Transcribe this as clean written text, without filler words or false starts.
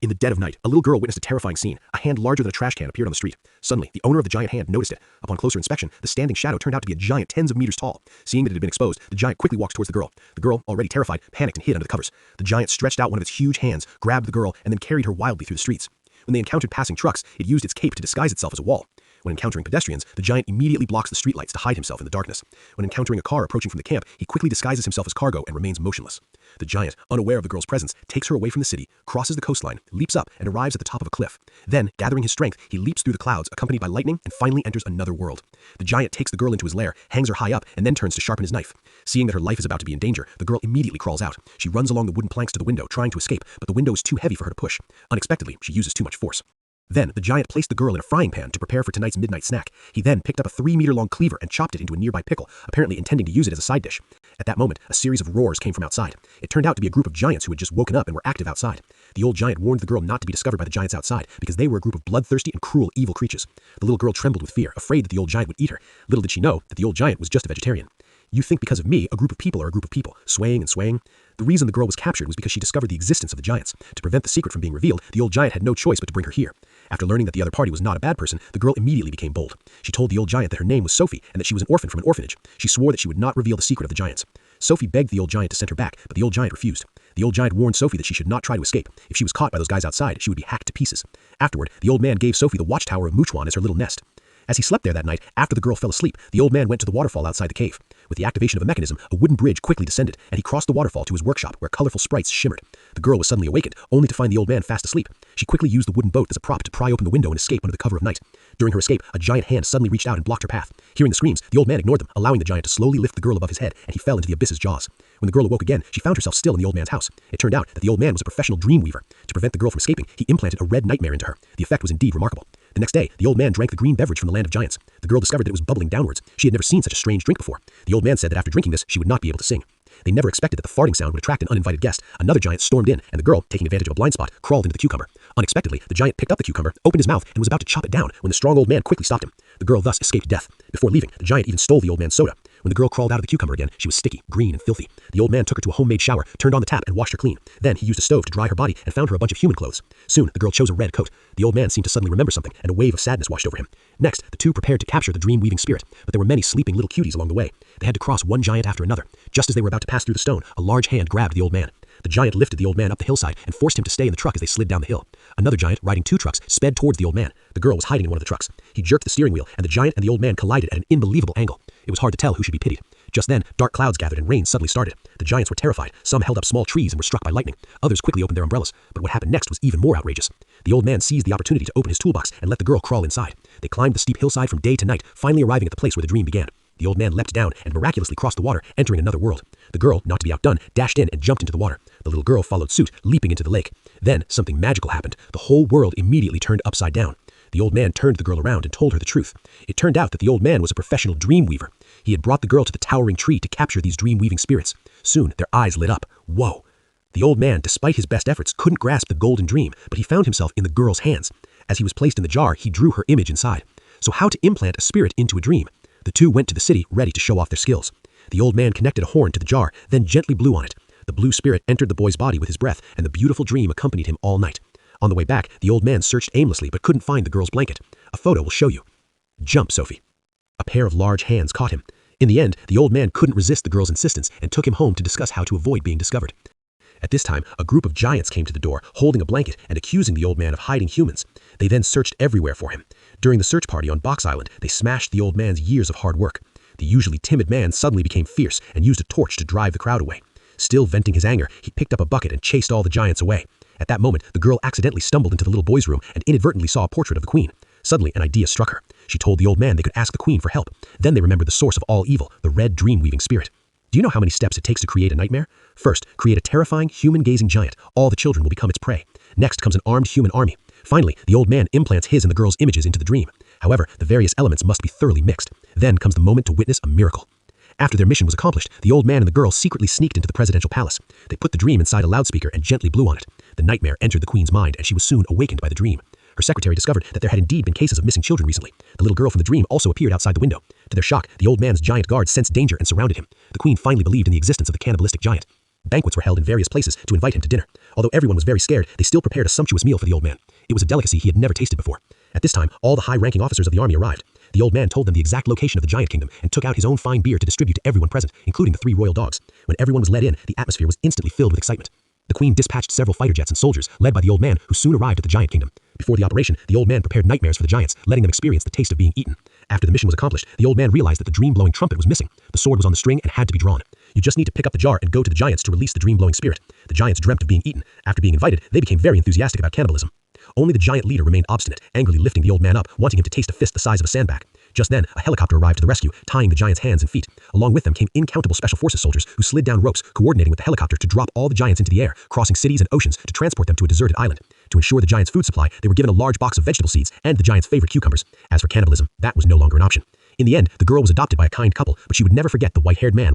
In the dead of night, a little girl witnessed a terrifying scene. A hand larger than a trash can appeared on the street. Suddenly, the owner of the giant hand noticed it. Upon closer inspection, the standing shadow turned out to be a giant tens of meters tall. Seeing that it had been exposed, the giant quickly walked towards the girl. The girl, already terrified, panicked and hid under the covers. The giant stretched out one of its huge hands, grabbed the girl, and then carried her wildly through the streets. When they encountered passing trucks, it used its cape to disguise itself as a wall. When encountering pedestrians, the giant immediately blocks the streetlights to hide himself in the darkness. When encountering a car approaching from the camp, he quickly disguises himself as cargo and remains motionless. The giant, unaware of the girl's presence, takes her away from the city, crosses the coastline, leaps up, and arrives at the top of a cliff. Then, gathering his strength, he leaps through the clouds, accompanied by lightning, and finally enters another world. The giant takes the girl into his lair, hangs her high up, and then turns to sharpen his knife. Seeing that her life is about to be in danger, the girl immediately crawls out. She runs along the wooden planks to the window, trying to escape, but the window is too heavy for her to push. Unexpectedly, she uses too much force. Then, the giant placed the girl in a frying pan to prepare for tonight's midnight snack. He then picked up a 3-meter-long cleaver and chopped it into a nearby pickle, apparently intending to use it as a side dish. At that moment, a series of roars came from outside. It turned out to be a group of giants who had just woken up and were active outside. The old giant warned the girl not to be discovered by the giants outside, because they were a group of bloodthirsty and cruel evil creatures. The little girl trembled with fear, afraid that the old giant would eat her. Little did she know that the old giant was just a vegetarian. You think because of me, a group of people are a group of people, swaying and swaying? The reason the girl was captured was because she discovered the existence of the giants. To prevent the secret from being revealed, the old giant had no choice but to bring her here. After learning that the other party was not a bad person, the girl immediately became bold. She told the old giant that her name was Sophie and that she was an orphan from an orphanage. She swore that she would not reveal the secret of the giants. Sophie begged the old giant to send her back, but the old giant refused. The old giant warned Sophie that she should not try to escape. If she was caught by those guys outside, she would be hacked to pieces. Afterward, the old man gave Sophie the watchtower of Muchuan as her little nest. As he slept there that night, after the girl fell asleep, the old man went to the waterfall outside the cave. With the activation of a mechanism, a wooden bridge quickly descended, and he crossed the waterfall to his workshop where colorful sprites shimmered. The girl was suddenly awakened, only to find the old man fast asleep. She quickly used the wooden boat as a prop to pry open the window and escape under the cover of night. During her escape, a giant hand suddenly reached out and blocked her path. Hearing the screams, the old man ignored them, allowing the giant to slowly lift the girl above his head, and he fell into the abyss's jaws. When the girl awoke again, she found herself still in the old man's house. It turned out that the old man was a professional dream weaver. To prevent the girl from escaping, he implanted a red nightmare into her. The effect was indeed remarkable. The next day, the old man drank the green beverage from the land of giants. The girl discovered that it was bubbling downwards. She had never seen such a strange drink before. The old man said that after drinking this, she would not be able to sing. They never expected that the farting sound would attract an uninvited guest. Another giant stormed in, and the girl, taking advantage of a blind spot, crawled into the cucumber. Unexpectedly, the giant picked up the cucumber, opened his mouth, and was about to chop it down when the strong old man quickly stopped him. The girl thus escaped death. Before leaving, the giant even stole the old man's soda. When the girl crawled out of the cucumber again, she was sticky, green, and filthy. The old man took her to a homemade shower, turned on the tap, and washed her clean. Then he used a stove to dry her body and found her a bunch of human clothes. Soon, the girl chose a red coat. The old man seemed to suddenly remember something, and a wave of sadness washed over him. Next, the two prepared to capture the dream-weaving spirit, but there were many sleeping little cuties along the way. They had to cross one giant after another. Just as they were about to pass through the stone, a large hand grabbed the old man. The giant lifted the old man up the hillside and forced him to stay in the truck as they slid down the hill. Another giant, riding 2 trucks, sped towards the old man. The girl was hiding in one of the trucks. He jerked the steering wheel, and the giant and the old man collided at an unbelievable angle. It was hard to tell who should be pitied. Just then, dark clouds gathered and rain suddenly started. The giants were terrified. Some held up small trees and were struck by lightning. Others quickly opened their umbrellas. But what happened next was even more outrageous. The old man seized the opportunity to open his toolbox and let the girl crawl inside. They climbed the steep hillside from day to night, finally arriving at the place where the dream began. The old man leapt down and miraculously crossed the water, entering another world. The girl, not to be outdone, dashed in and jumped into the water. The little girl followed suit, leaping into the lake. Then, something magical happened. The whole world immediately turned upside down. The old man turned the girl around and told her the truth. It turned out that the old man was a professional dream weaver. He had brought the girl to the towering tree to capture these dream-weaving spirits. Soon, their eyes lit up. Whoa! The old man, despite his best efforts, couldn't grasp the golden dream, but he found himself in the girl's hands. As he was placed in the jar, he drew her image inside. So how to implant a spirit into a dream? The two went to the city, ready to show off their skills. The old man connected a horn to the jar, then gently blew on it. The blue spirit entered the boy's body with his breath, and the beautiful dream accompanied him all night. On the way back, the old man searched aimlessly but couldn't find the girl's blanket. A photo will show you. Jump, Sophie. A pair of large hands caught him. In the end, the old man couldn't resist the girl's insistence and took him home to discuss how to avoid being discovered. At this time, a group of giants came to the door, holding a blanket and accusing the old man of hiding humans. They then searched everywhere for him. During the search party on Box Island, they smashed the old man's years of hard work. The usually timid man suddenly became fierce and used a torch to drive the crowd away. Still venting his anger, he picked up a bucket and chased all the giants away. At that moment, the girl accidentally stumbled into the little boy's room and inadvertently saw a portrait of the queen. Suddenly, an idea struck her. She told the old man they could ask the queen for help. Then they remembered the source of all evil, the red dream-weaving spirit. Do you know how many steps it takes to create a nightmare? First, create a terrifying, human-gazing giant. All the children will become its prey. Next comes an armed human army. Finally, the old man implants his and the girl's images into the dream. However, the various elements must be thoroughly mixed. Then comes the moment to witness a miracle. After their mission was accomplished, the old man and the girl secretly sneaked into the presidential palace. They put the dream inside a loudspeaker and gently blew on it. The nightmare entered the queen's mind, and she was soon awakened by the dream. Her secretary discovered that there had indeed been cases of missing children recently. The little girl from the dream also appeared outside the window. To their shock, the old man's giant guards sensed danger and surrounded him. The queen finally believed in the existence of the cannibalistic giant. Banquets were held in various places to invite him to dinner. Although everyone was very scared, they still prepared a sumptuous meal for the old man. It was a delicacy he had never tasted before. At this time, all the high-ranking officers of the army arrived. The old man told them the exact location of the giant kingdom and took out his own fine beer to distribute to everyone present, including the 3 royal dogs. When everyone was led in, the atmosphere was instantly filled with excitement. The queen dispatched several fighter jets and soldiers, led by the old man, who soon arrived at the giant kingdom. Before the operation, the old man prepared nightmares for the giants, letting them experience the taste of being eaten. After the mission was accomplished, the old man realized that the dream-blowing trumpet was missing. The sword was on the string and had to be drawn. You just need to pick up the jar and go to the giants to release the dream-blowing spirit. The giants dreamt of being eaten. After being invited, they became very enthusiastic about cannibalism. Only the giant leader remained obstinate, angrily lifting the old man up, wanting him to taste a fist the size of a sandbag. Just then, a helicopter arrived to the rescue, tying the giant's hands and feet. Along with them came incountable special forces soldiers who slid down ropes, coordinating with the helicopter to drop all the giants into the air, crossing cities and oceans to transport them to a deserted island. To ensure the giant's food supply, they were given a large box of vegetable seeds and the giant's favorite cucumbers. As for cannibalism, that was no longer an option. In the end, the girl was adopted by a kind couple, but she would never forget the white-haired man.